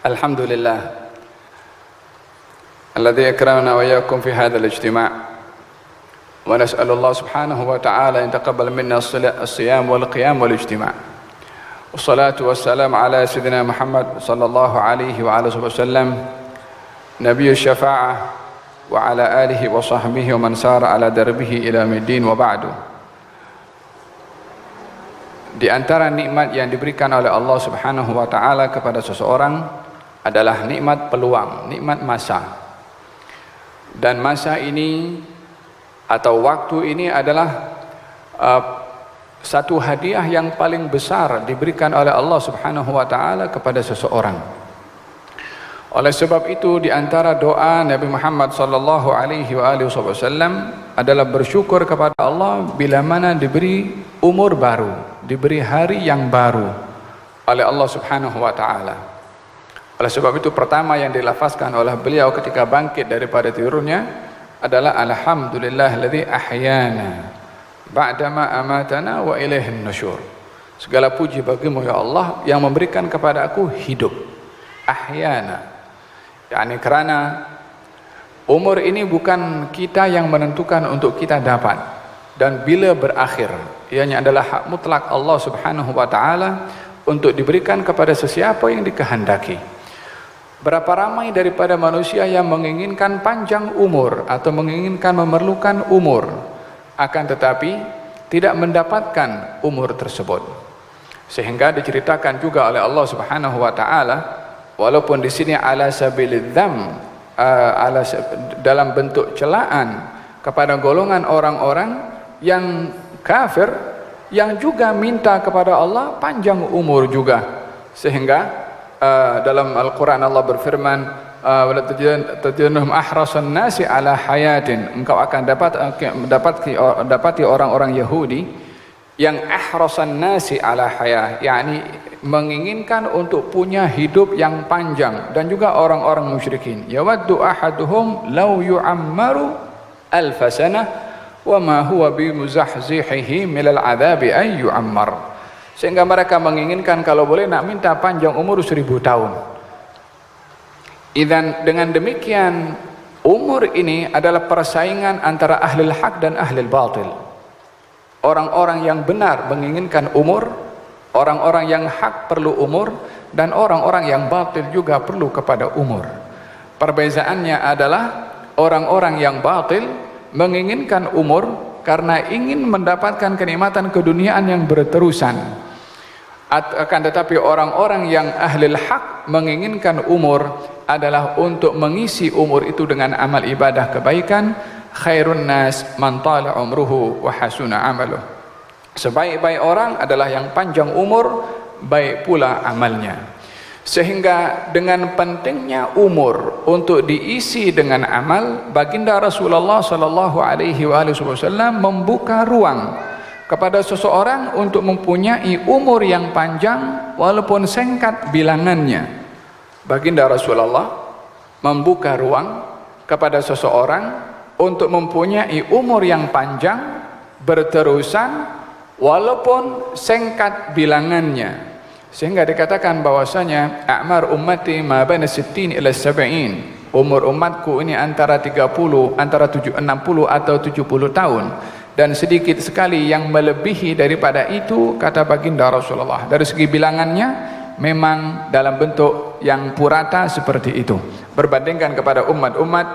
الحمد لله الذي أكرمنا وإياكم في هذا الاجتماع، ونسأل الله سبحانه وتعالى أن يتقبل منا الصيام والقيام والاجتماع، والصلاة والسلام على سيدنا محمد صلى الله عليه وعلى آله وسلم نبي الشفاعة وعلى آله وصحبه ومن سار على دربه إلى يوم الدين وبعد. Di antara nikmat yang diberikan oleh Allah Subhanahu wa taala kepada seseorang adalah nikmat peluang, nikmat masa. Dan masa ini atau waktu ini adalah satu hadiah yang paling besar diberikan oleh Allah Subhanahu wa taala kepada seseorang. Oleh sebab itu, di antara doa Nabi Muhammad sallallahu alaihi wasallam adalah bersyukur kepada Allah bila mana diberi umur baru, diberi hari yang baru oleh Allah Subhanahu wa taala. Oleh sebab itu, pertama yang dilafazkan oleh beliau ketika bangkit daripada tidurnya adalah alhamdulillahilladzi ahyana ba'dama amatana wa ilaihin nusyur. Segala puji bagimu ya Allah yang memberikan kepada aku hidup. Ahyana, yakni kerana umur ini bukan kita yang menentukan untuk kita dapat, dan bila berakhir ianya adalah hak mutlak Allah Subhanahu wa taala untuk diberikan kepada sesiapa yang dikehendaki. Berapa ramai daripada manusia yang menginginkan panjang umur atau menginginkan memerlukan umur, akan tetapi tidak mendapatkan umur tersebut. Sehingga diceritakan juga oleh Allah Subhanahu wa taala, walaupun di sini ala sabilidz dzam, dalam bentuk celaan kepada golongan orang-orang yang kafir yang juga minta kepada Allah panjang umur juga. Sehingga dalam Al-Quran Allah berfirman, wala tajiduhum ahrasan nasi ala hayatin, engkau akan dapati orang-orang Yahudi yang ahrasan nasi ala hayah, yakni menginginkan untuk punya hidup yang panjang, dan juga orang-orang musyrikin yawaddu ahaduhum law yu'ammaru alf sanah wa ma huwa bimuzahzihihi minal adzabi ay yu'ammar. Sehingga mereka menginginkan kalau boleh nak minta panjang umur 1000 tahun. Dan dengan demikian umur ini adalah persaingan antara ahlul haq dan ahlul batil. Orang-orang yang benar menginginkan umur, orang-orang yang hak perlu umur, dan orang-orang yang batil juga perlu kepada umur. Perbezaannya adalah orang-orang yang batil menginginkan umur karena ingin mendapatkan kenikmatan keduniaan yang berterusan. Akan tetapi orang-orang yang ahlul haq menginginkan umur adalah untuk mengisi umur itu dengan amal ibadah kebaikan. Khairun nas man tala umruhu wa hasuna amaluh. Sebaik-baik orang adalah yang panjang umur, baik pula amalnya. Sehingga dengan pentingnya umur untuk diisi dengan amal, baginda Rasulullah sallallahu alaihi wasallam membuka ruang kepada seseorang untuk mempunyai umur yang panjang walaupun singkat bilangannya. Baginda Rasulullah membuka ruang kepada seseorang untuk mempunyai umur yang panjang berterusan walaupun singkat bilangannya. Sehingga dikatakan bahwasanya a'mar ummati ma baina 60 ila 70. Umur umatku ini antara 60 atau 70 tahun, dan sedikit sekali yang melebihi daripada itu, kata baginda Rasulullah. Dari segi bilangannya memang dalam bentuk yang purata seperti itu berbandingkan kepada umat-umat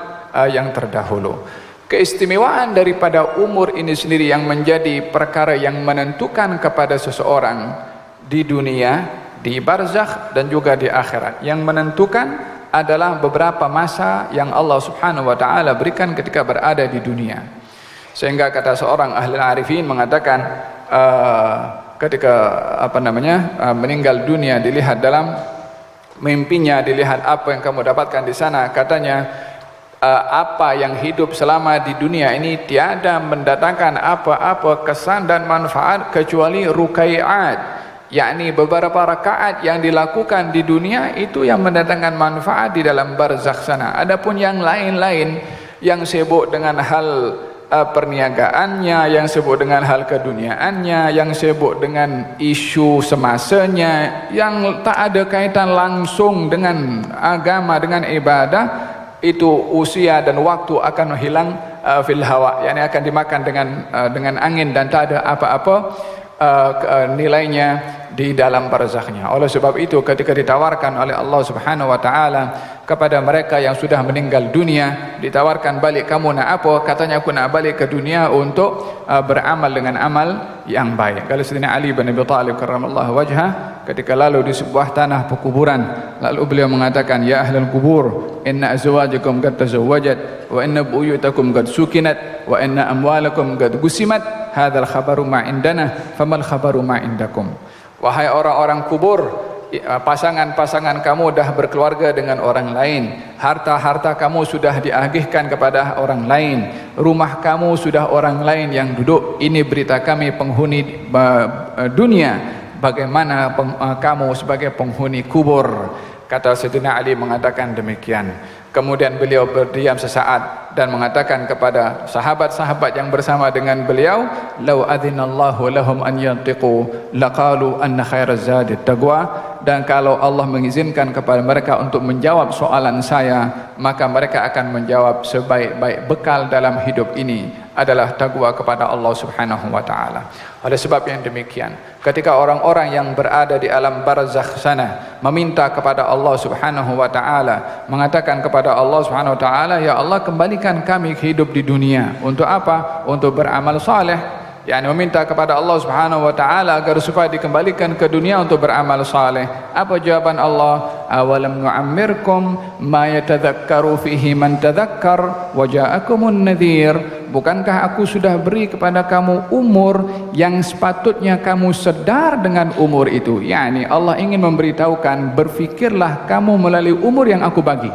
yang terdahulu. Keistimewaan daripada umur ini sendiri yang menjadi perkara yang menentukan kepada seseorang di dunia, di barzakh, dan juga di akhirat. Yang menentukan adalah beberapa masa yang Allah Subhanahu wa taala berikan ketika berada di dunia. Sehingga kata seorang ahli arifin mengatakan, ketika meninggal dunia, dilihat dalam mimpinya, dilihat apa yang kamu dapatkan di sana, katanya apa yang hidup selama di dunia ini tiada mendatangkan apa-apa kesan dan manfaat kecuali rukai'at, yakni beberapa rakaat yang dilakukan di dunia itu yang mendatangkan manfaat di dalam barzakh sana. Adapun yang lain-lain yang sibuk dengan hal perniagaannya, yang sibuk dengan hal keduniaannya, yang sibuk dengan isu semasanya, yang tak ada kaitan langsung dengan agama, dengan ibadah, itu usia dan waktu akan hilang fil hawa, yakni akan dimakan dengan angin dan tak ada apa-apa nilainya di dalam barzakhnya. Oleh sebab itu ketika ditawarkan oleh Allah Subhanahu wa taala kepada mereka yang sudah meninggal dunia, ditawarkan balik, kamu nak apa? Katanya aku nak balik ke dunia untuk beramal dengan amal yang baik. Kalau Sayyidina Ali bin Abi Thalib karramallahu wajhah ketika lalu di sebuah tanah pekuburan, lalu beliau mengatakan, ya ahlal kubur, inna azwajakum qad tazawwajat wa inna buyutakum qad sukinat wa inna amwalakum qad gusimat, hadzal khabaru ma indana famal khabaru ma indakum. Wahai orang-orang kubur, pasangan-pasangan kamu dah berkeluarga dengan orang lain, harta-harta kamu sudah diagihkan kepada orang lain, rumah kamu sudah orang lain yang duduk. Ini berita kami penghuni dunia, bagaimana kamu sebagai penghuni kubur. Kata Sayyidina Ali mengatakan demikian. Kemudian beliau berdiam sesaat dan mengatakan kepada sahabat-sahabat yang bersama dengan beliau, "Lau adzinallahu lahum an yantiqu laqalu anna khairaz zadi taqwa." Dan kalau Allah mengizinkan kepada mereka untuk menjawab soalan saya, maka mereka akan menjawab sebaik-baik bekal dalam hidup ini adalah takwa kepada Allah Subhanahu wa taala. Oleh sebab yang demikian, ketika orang-orang yang berada di alam barzakh sana meminta kepada Allah Subhanahu wa taala, mengatakan kepada Allah Subhanahu wa taala, ya Allah, kembalikan kami hidup di dunia. Untuk apa? Untuk beramal saleh. Yani meminta kepada Allah Subhanahu wa taala agar supaya dikembalikan ke dunia untuk beramal saleh. Apa jawaban Allah? Awalam nu'ammirkum ma yatadhakkaru fihi man tadhakkar wa ja'akumun nadhir. Bukankah aku sudah beri kepada kamu umur yang sepatutnya kamu sedar dengan umur itu? Yani Allah ingin memberitahukan, berfikirlah kamu melalui umur yang aku bagi.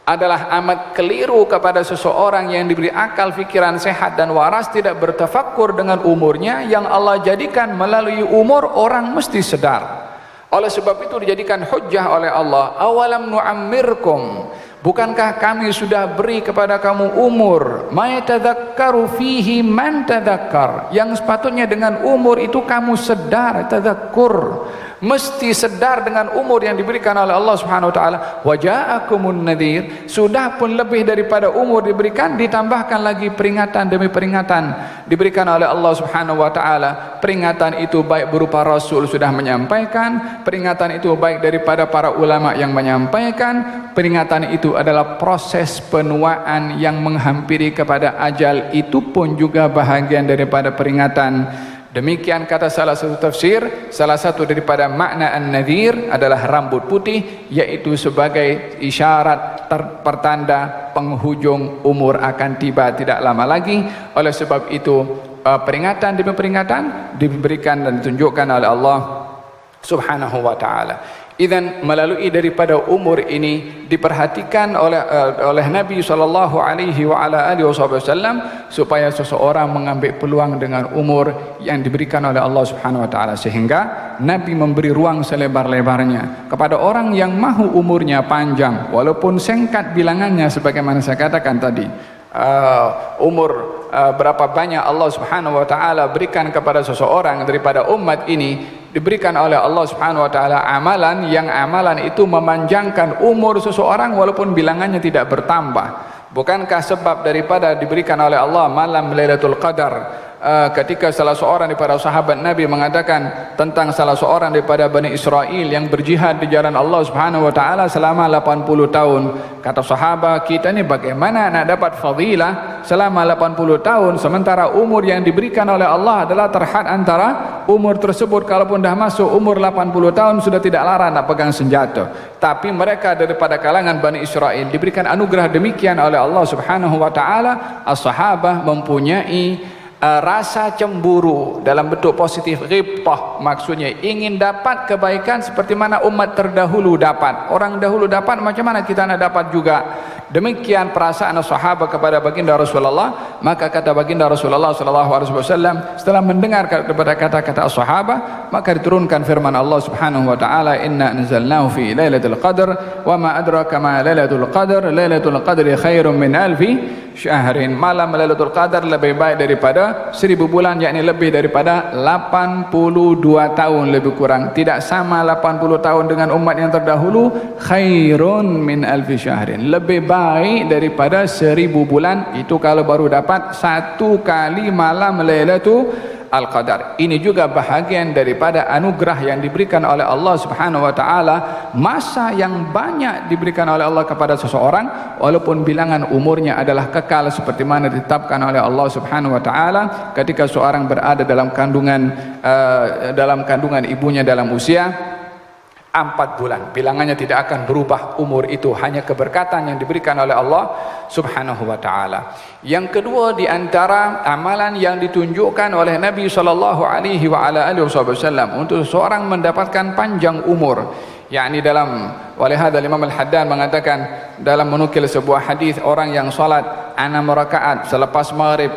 Adalah amat keliru kepada seseorang yang diberi akal, fikiran sehat dan waras tidak bertafakkur dengan umurnya yang Allah jadikan melalui umur orang mesti sedar. Oleh sebab itu dijadikan hujjah oleh Allah, awalam nu'ammirkum, bukankah kami sudah beri kepada kamu umur, ma yatadhakkaru fihi man tadhakkar, yang sepatutnya dengan umur itu kamu sedar, tadhakkur, mesti sedar dengan umur yang diberikan oleh Allah Subhanahu wa taala. Wa ja'akumun nadhir, sudah pun lebih daripada umur diberikan, ditambahkan lagi peringatan demi peringatan diberikan oleh Allah Subhanahu wa taala. Peringatan itu baik berupa Rasul sudah menyampaikan, peringatan itu baik daripada para ulama yang menyampaikan, peringatan itu adalah proses penuaan yang menghampiri kepada ajal, itu pun juga bahagian daripada peringatan. Demikian kata salah satu tafsir, salah satu daripada makna an-nadhir adalah rambut putih, yaitu sebagai isyarat pertanda penghujung umur akan tiba tidak lama lagi. Oleh sebab itu peringatan demi peringatan diberikan dan ditunjukkan oleh Allah Subhanahu wa taala. Idzan melalui daripada umur ini diperhatikan oleh Nabi sallallahu alaihi wa ala alihi wasallam supaya seseorang mengambil peluang dengan umur yang diberikan oleh Allah Subhanahu wa taala, sehingga Nabi memberi ruang selebar-lebarnya kepada orang yang mahu umurnya panjang walaupun singkat bilangannya, sebagaimana saya katakan tadi. Umur berapa banyak Allah Subhanahu wa taala berikan kepada seseorang daripada umat ini, diberikan oleh Allah Subhanahu wa taala amalan yang amalan itu memanjangkan umur seseorang walaupun bilangannya tidak bertambah. Bukankah sebab daripada diberikan oleh Allah malam Lailatul Qadar, ketika salah seorang daripada sahabat Nabi mengatakan tentang salah seorang daripada Bani Israel yang berjihad di jalan Allah Subhanahu wa taala selama 80 tahun. Kata sahabat, kita ni bagaimana nak dapat fadilah selama 80 tahun sementara umur yang diberikan oleh Allah adalah terhad antara umur tersebut. Kalaupun dah masuk umur 80 tahun sudah tidak larang nak pegang senjata. Tapi mereka daripada kalangan Bani Israel diberikan anugerah demikian oleh Allah Subhanahu wa taala. As-sahabah mempunyai rasa cemburu dalam bentuk positif, ghibtah, maksudnya ingin dapat kebaikan seperti mana umat terdahulu dapat. Orang dahulu dapat, macam mana kita nak dapat juga? Demikian perasaan sahabat kepada baginda Rasulullah. Maka kata baginda Rasulullah sallallahu alaihi wasallam, setelah mendengar daripada kata-kata sahabat, maka diturunkan firman Allah Subhanahu wa taala, inna anzalnahu fi lailatul qadr wa ma adraka ma lailatul qadr, lailatul qadri khairum min alfi syahrin. Malam Lailatul Qadar lebih baik daripada 1000 bulan, yakni lebih daripada 82 tahun lebih kurang. Tidak sama 80 tahun dengan umat yang terdahulu. Khairun min alfi syahrin, lebih baik daripada 1000 bulan. Itu kalau baru dapat satu kali malam Lailatul Al-Qadar. Ini juga bahagian daripada anugerah yang diberikan oleh Allah Subhanahu wa taala, masa yang banyak diberikan oleh Allah kepada seseorang walaupun bilangan umurnya adalah kekal seperti mana ditetapkan oleh Allah Subhanahu wa taala ketika seorang berada dalam kandungan ibunya dalam usia 4 bulan. Bilangannya tidak akan berubah umur itu, hanya keberkatan yang diberikan oleh Allah Subhanahu wa taala. Yang kedua di antara amalan yang ditunjukkan oleh Nabi sallallahu alaihi wasallam untuk seorang mendapatkan panjang umur, yakni dalam walihada Imam Al-Haddan mengatakan dalam menukil sebuah hadis, orang yang salat 6 rakaat selepas maghrib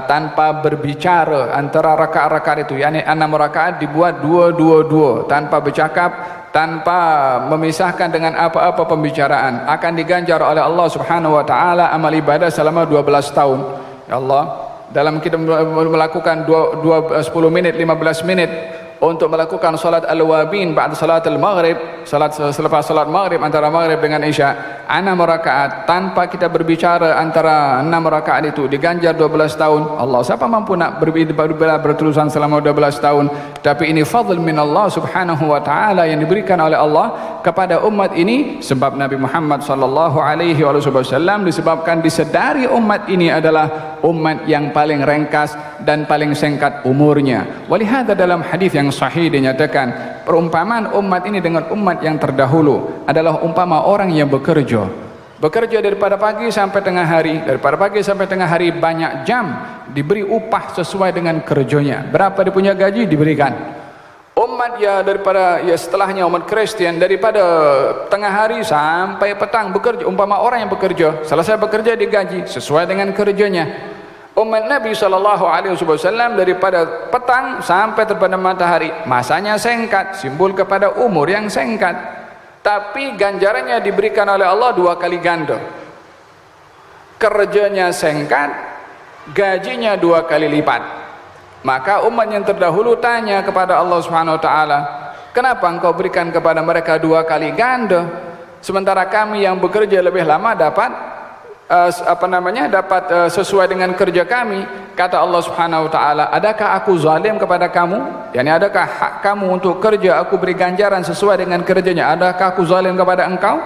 tanpa berbicara antara rakaat-rakaat itu, yakni 6 rakaat dibuat 2 tanpa bercakap, tanpa memisahkan dengan apa-apa pembicaraan, akan diganjar oleh Allah Subhanahu wa taala amal ibadah selama 12 tahun. Ya Allah, dalam kita melakukan 10 menit 15 menit untuk melakukan salat al-wabin ba'da salat al-maghrib, salat selepas salat maghrib, antara maghrib dengan isya, 6 rakaat tanpa kita berbicara antara 6 rakaat itu diganjar 12 tahun. Allah, siapa mampu nak berterusan selama 12 tahun? Tapi ini fadl min Allah Subhanahu wa taala yang diberikan oleh Allah kepada umat ini, sebab Nabi Muhammad sallallahu alaihi wasallam disebabkan disedari umat ini adalah umat yang paling ringkas dan paling singkat umurnya. Walihada dalam hadis yang sahih dinyatakan, perumpamaan umat ini dengan umat yang terdahulu adalah umpama orang yang bekerja daripada pagi sampai tengah hari, banyak jam, diberi upah sesuai dengan kerjanya. Berapa dia punya gaji diberikan. Umat setelahnya umat Kristen daripada tengah hari sampai petang bekerja, umpama orang yang bekerja, selesai bekerja digaji sesuai dengan kerjanya. Umat Nabi SAW daripada petang sampai terbenam matahari, masanya singkat, simbol kepada umur yang singkat, tapi ganjarannya diberikan oleh Allah 2 kali ganda. Kerjanya singkat, gajinya 2 kali lipat. Maka umat yang terdahulu tanya kepada Allah Subhanahu wa taala, kenapa engkau berikan kepada mereka 2 kali ganda, sementara kami yang bekerja lebih lama dapat sesuai dengan kerja kami? Kata Allah Subhanahu wa taala, adakah aku zalim kepada kamu? Yani adakah hak kamu untuk kerja aku beri ganjaran sesuai dengan kerjanya? Adakah aku zalim kepada engkau?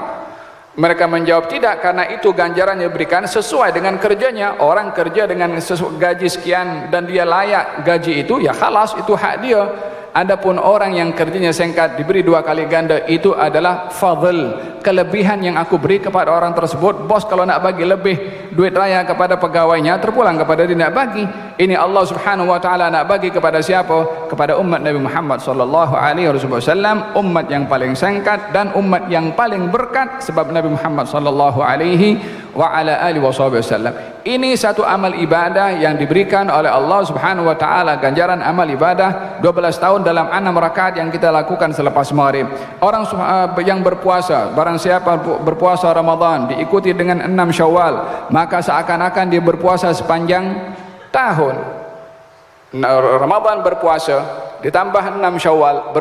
Mereka menjawab tidak, karena itu ganjarannya diberikan sesuai dengan kerjanya. Orang kerja dengan gaji sekian dan dia layak gaji itu, ya khalas, itu hak dia. Adapun orang yang kerjanya singkat diberi 2 kali ganda, itu adalah fadl, kelebihan yang aku beri kepada orang tersebut. Bos kalau nak bagi lebih duit raya kepada pegawainya, terpulang kepada dia nak bagi. Ini Allah Subhanahu wa taala nak bagi kepada siapa? Kepada umat Nabi Muhammad sallallahu alaihi wasallam, umat yang paling singkat dan umat yang paling berkat, sebab Nabi Muhammad sallallahu alaihi wasallam. Ini satu amal ibadah yang diberikan oleh Allah Subhanahu wa taala, ganjaran amal ibadah 12 tahun dalam 6 rakaat yang kita lakukan selepas maghrib. Orang yang berpuasa, barang siapa berpuasa Ramadan diikuti dengan 6 Syawal, maka seakan-akan dia berpuasa sepanjang tahun. Ramadan berpuasa ditambah 6 Syawal,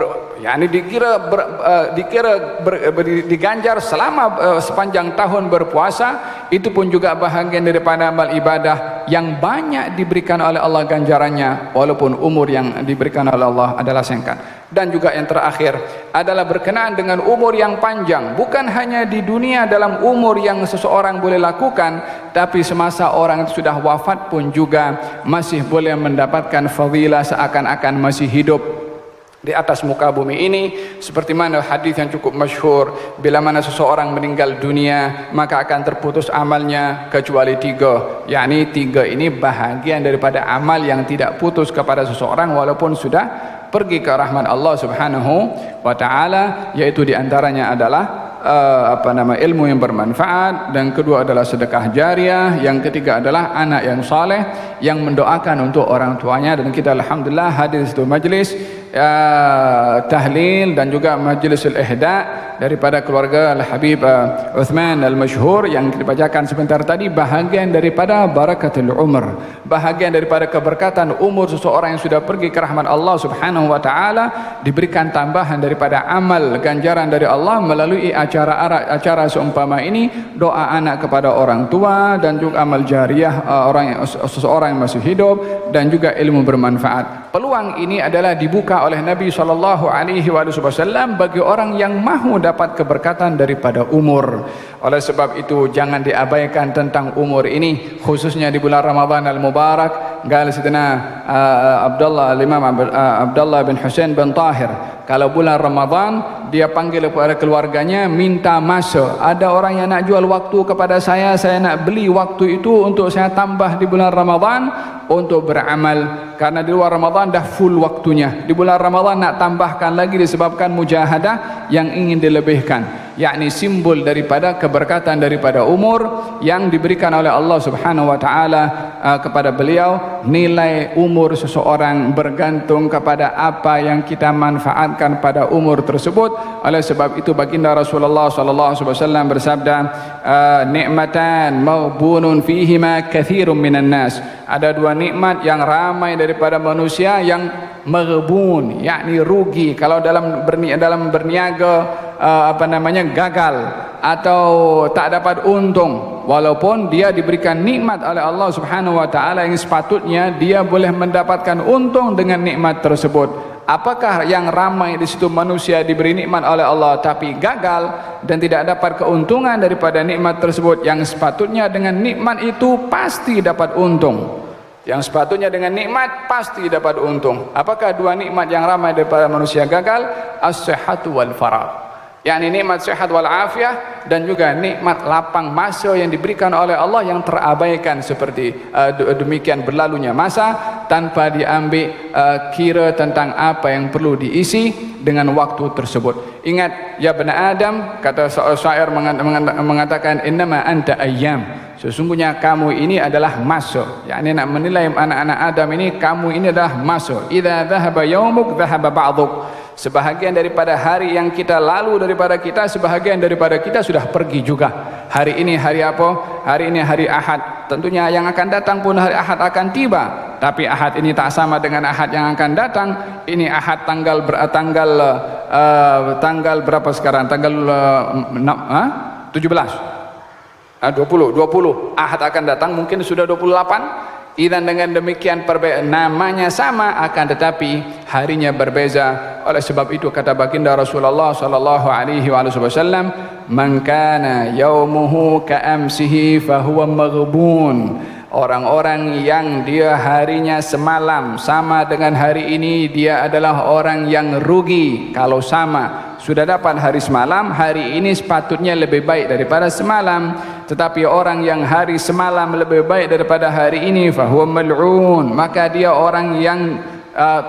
diganjar selama sepanjang tahun berpuasa. Itu pun juga bahagian daripada amal ibadah yang banyak diberikan oleh Allah ganjarannya, walaupun umur yang diberikan oleh Allah adalah singkat. Dan juga yang terakhir adalah berkenaan dengan umur yang panjang, bukan hanya di dunia dalam umur yang seseorang boleh lakukan, tapi semasa orang itu sudah wafat pun juga masih boleh mendapatkan fadilah seakan-akan masih hidup di atas muka bumi ini. Seperti mana hadis yang cukup masyhur, bila mana seseorang meninggal dunia maka akan terputus amalnya kecuali 3. yakni 3 ini bahagian daripada amal yang tidak putus kepada seseorang walaupun sudah pergi ke rahmat Allah Subhanahu wa taala, yaitu diantaranya adalah ilmu yang bermanfaat, dan kedua adalah sedekah jariah, yang ketiga adalah anak yang saleh yang mendoakan untuk orang tuanya. Dan kita alhamdulillah hadir di situ majlis tahlil dan juga majlisul ihda daripada keluarga Al-Habib Uthman Al-Masyhur yang dibacakan sebentar tadi, bahagian daripada barakatul umur, bahagian daripada keberkatan umur seseorang yang sudah pergi ke rahmat Allah Subhanahu wa taala, diberikan tambahan daripada amal ganjaran dari Allah melalui acara seumpama ini, doa anak kepada orang tua, dan juga amal jariah seseorang yang masih hidup, dan juga ilmu bermanfaat. Peluang ini adalah dibuka oleh Nabi SAW bagi orang yang mahu dapat keberkatan daripada umur. Oleh sebab itu jangan diabaikan tentang umur ini, khususnya di bulan Ramadan al-Mubarak. Qala Sayyidina Imam Abdullah bin Husain bin Tahir, kalau bulan Ramadan dia panggil kepada keluarganya minta masa. Ada orang yang nak jual waktu kepada saya nak beli waktu itu untuk saya tambah di bulan Ramadan untuk beramal, karena di luar Ramadan dah full waktunya. Di bulan Ramadan nak tambahkan lagi disebabkan mujahadah yang ingin dilebihkan, yakni simbol daripada keberkatan daripada umur yang diberikan oleh Allah Subhanahu wa taala kepada beliau. Nilai umur seseorang bergantung kepada apa yang kita manfaatkan pada umur tersebut. Oleh sebab itu baginda Rasulullah sallallahu alaihi wasallam bersabda, nikmatan maghbunun fihima katsirun minan nas. Ada dua nikmat yang ramai daripada manusia yang maghbun, yakni rugi kalau dalam berniaga gagal atau tak dapat untung, walaupun dia diberikan nikmat oleh Allah Subhanahu wa taala yang sepatutnya dia boleh mendapatkan untung dengan nikmat tersebut. Apakah yang ramai di situ manusia diberi nikmat oleh Allah tapi gagal dan tidak dapat keuntungan daripada nikmat tersebut, yang sepatutnya dengan nikmat itu pasti dapat untung, yang sepatutnya dengan nikmat pasti dapat untung. Apakah dua nikmat yang ramai daripada manusia gagal? As-sihhatu wal faragh, yakni nikmat sehat wal afiah, dan juga nikmat lapang masa yang diberikan oleh Allah yang terabaikan seperti demikian berlalunya masa tanpa diambil kira tentang apa yang perlu diisi dengan waktu tersebut. Ingat ya bani Adam, kata syair mengatakan innama anta ayyam, sesungguhnya kamu ini adalah masa, yakni nak menilai anak-anak Adam ini, kamu ini adalah masa. Idza dhahaba yaumuk dhahaba ba'duk, sebahagian daripada hari yang kita lalu daripada kita, sebahagian daripada kita sudah pergi juga. Hari ini hari apa? Hari ini hari Ahad. Tentunya yang akan datang pun hari Ahad akan tiba, tapi Ahad ini tak sama dengan Ahad yang akan datang. Ini Ahad tanggal berapa sekarang? Tanggal 17. 20 Ahad akan datang, mungkin sudah 28. Dan dengan demikian namanya sama, akan tetapi harinya berbeza. Oleh sebab itu kata baginda Rasulullah sallallahu alaihi wasallam, man kana yaumuhu ka'amsihi fahuwa maghbun. Orang-orang yang dia harinya semalam sama dengan hari ini, dia adalah orang yang rugi. Kalau sama sudah dapat hari semalam, hari ini sepatutnya lebih baik daripada semalam. Tetapi orang yang hari semalam lebih baik daripada hari ini, fahuwa mal'un, maka dia orang yang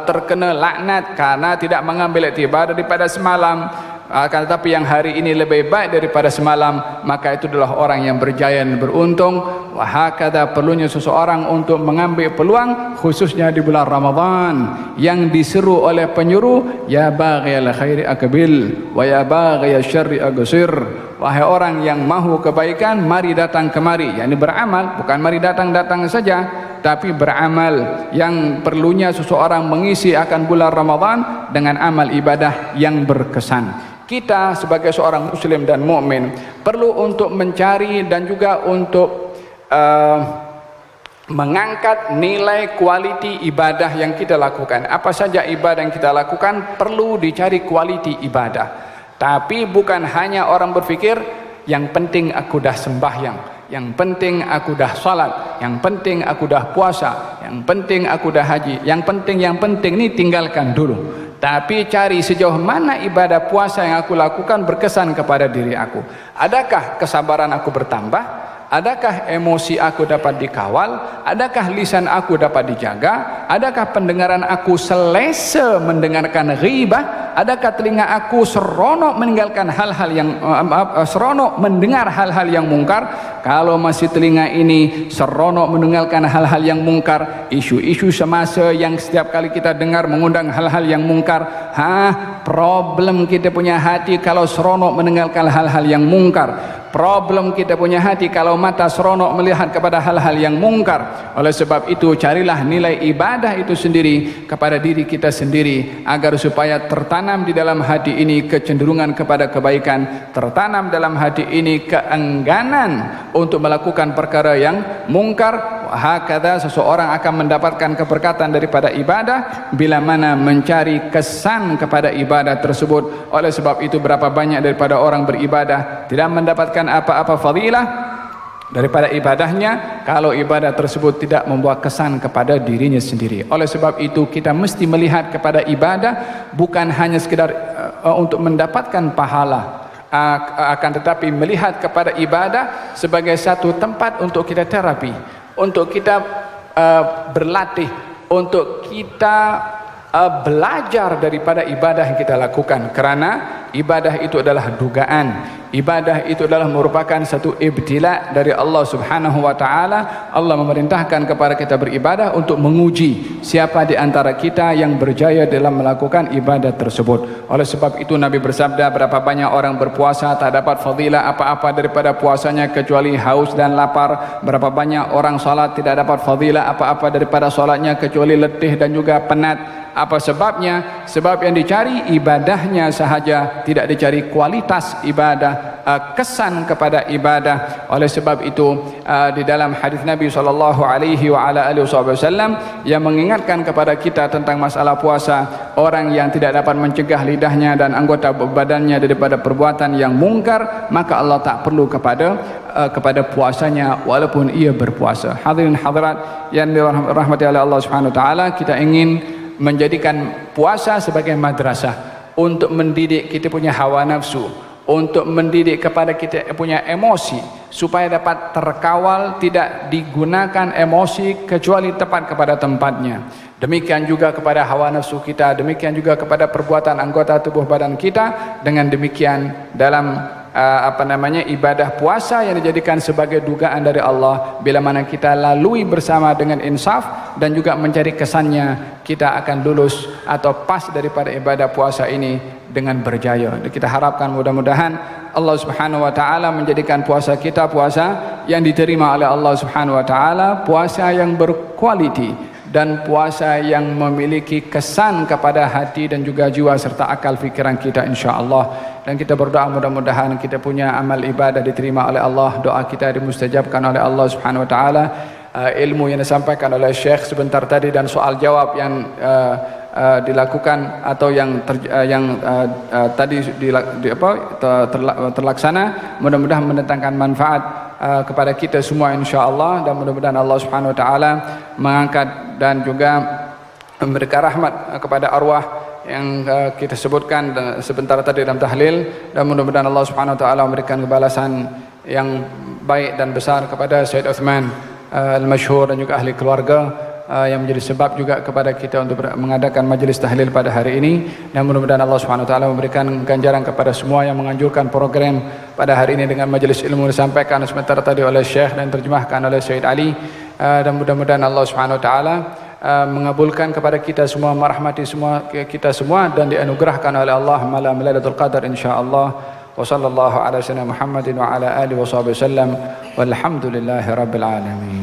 terkena laknat karena tidak mengambil iktibar daripada semalam. Akan tetapi yang hari ini lebih baik daripada semalam, maka itu adalah orang yang berjaya dan beruntung. Wahakadha, perlunya seseorang untuk mengambil peluang, khususnya di bulan Ramadan yang diseru oleh penyuruh, ya baghiyal khairi aqbil wa ya baghiyal syarri aqsir. Wahai orang yang mahu kebaikan, mari datang kemari, yakni beramal, bukan mari datang-datang saja, tapi beramal. Yang perlunya seseorang mengisi akan bulan Ramadan dengan amal ibadah yang berkesan. Kita sebagai seorang muslim dan mukmin perlu untuk mencari dan juga untuk mengangkat nilai kualiti ibadah yang kita lakukan. Apa saja ibadah yang kita lakukan perlu dicari kualiti ibadah. Tapi bukan hanya orang berfikir yang penting aku dah sembahyang, yang penting aku dah salat, yang penting aku dah puasa, yang penting aku dah haji, yang penting ni tinggalkan dulu. Tapi cari sejauh mana ibadah puasa yang aku lakukan berkesan kepada diri aku. Adakah kesabaran aku bertambah? Adakah emosi aku dapat dikawal? Adakah lisan aku dapat dijaga? Adakah pendengaran aku selesa mendengarkan ghibah? Adakah telinga aku seronok meninggalkan hal-hal yang seronok mendengar hal-hal yang mungkar? Kalau masih telinga ini seronok mendengarkan hal-hal yang mungkar, isu-isu semasa yang setiap kali kita dengar mengundang hal-hal yang mungkar, problem kita punya hati kalau seronok mendengarkan hal-hal yang mungkar. Problem kita punya hati kalau mata seronok melihat kepada hal-hal yang mungkar. Oleh sebab itu, carilah nilai ibadah itu sendiri kepada diri kita sendiri, agar supaya tertanam di dalam hati ini kecenderungan kepada kebaikan, tertanam dalam hati ini keengganan untuk melakukan perkara yang mungkar. Hakadha, seseorang akan mendapatkan keberkatan daripada ibadah bila mana mencari kesan kepada ibadah tersebut. Oleh sebab itu, berapa banyak daripada orang beribadah tidak mendapatkan apa-apa fadilah daripada ibadahnya kalau ibadah tersebut tidak membawa kesan kepada dirinya sendiri. Oleh sebab itu, kita mesti melihat kepada ibadah bukan hanya sekedar untuk mendapatkan pahala, akan tetapi melihat kepada ibadah sebagai satu tempat untuk kita terapi, untuk kita berlatih, untuk kita belajar daripada ibadah yang kita lakukan. Kerana ibadah itu adalah dugaan, ibadah itu adalah merupakan satu ibtila dari Allah Subhanahu wa taala. Allah memerintahkan kepada kita beribadah untuk menguji siapa di antara kita yang berjaya dalam melakukan ibadah tersebut. Oleh sebab itu, Nabi bersabda, berapa banyak orang berpuasa tak dapat fadilah apa-apa daripada puasanya kecuali haus dan lapar. Berapa banyak orang salat tidak dapat fadilah apa-apa daripada salatnya kecuali letih dan juga penat. Apa sebabnya? Sebab yang dicari ibadahnya sahaja, tidak dicari kualitas ibadah, kesan kepada ibadah. Oleh sebab itu, di dalam hadis Nabi SAW yang mengingatkan kepada kita tentang masalah puasa, orang yang tidak dapat mencegah lidahnya dan anggota badannya daripada perbuatan yang mungkar, maka Allah tak perlu kepada puasanya walaupun ia berpuasa. Hadirin hadirat yang dirahmati oleh Allah Subhanahu wa taala, kita ingin menjadikan puasa sebagai madrasah untuk mendidik kita punya hawa nafsu, untuk mendidik kepada kita punya emosi supaya dapat terkawal, tidak digunakan emosi kecuali tepat kepada tempatnya. Demikian juga kepada hawa nafsu kita, demikian juga kepada perbuatan anggota tubuh badan kita. Dengan demikian, dalam ibadah puasa yang dijadikan sebagai dugaan dari Allah, bila mana kita lalui bersama dengan insaf dan juga mencari kesannya, kita akan lulus atau pas daripada ibadah puasa ini dengan berjaya. Kita harapkan mudah-mudahan Allah Subhanahu wa taala menjadikan puasa kita puasa yang diterima oleh Allah Subhanahu wa taala, puasa yang berkualiti dan puasa yang memiliki kesan kepada hati dan juga jiwa serta akal fikiran kita, insya-Allah. Dan kita berdoa mudah-mudahan kita punya amal ibadah diterima oleh Allah, doa kita dimustajabkan oleh Allah Subhanahu wa taala. Ilmu yang disampaikan oleh Syekh sebentar tadi dan soal jawab yang dilakukan atau yang tadi terlaksana, mudah-mudahan mendatangkan manfaat kepada kita semua, insya-Allah. Dan mudah-mudahan Allah Subhanahu wa taala mengangkat dan juga memberikan rahmat kepada arwah yang kita sebutkan sebentar tadi dalam tahlil, dan mudah-mudahan Allah Subhanahu wa taala memberikan kebalasan yang baik dan besar kepada Syed Uthman al-Masyhur dan juga ahli keluarga yang menjadi sebab juga kepada kita untuk mengadakan majlis tahlil pada hari ini. Dan mudah-mudahan Allah Subhanahu wa taala memberikan ganjaran kepada semua yang menganjurkan program pada hari ini dengan majlis ilmu disampaikan sebentar tadi oleh Syekh dan terjemahkan oleh Syed Ali. Dan mudah-mudahan Allah Subhanahu wa taala mengabulkan kepada kita semua, merahmati semua kita semua, dan dianugerahkan oleh Allah malam Lailatul Qadar, insya-Allah. Wa sallallahu ala sayyidina Muhammadin wa ala alihi wa sahbihi wasallam walhamdulillahi rabbil alamin.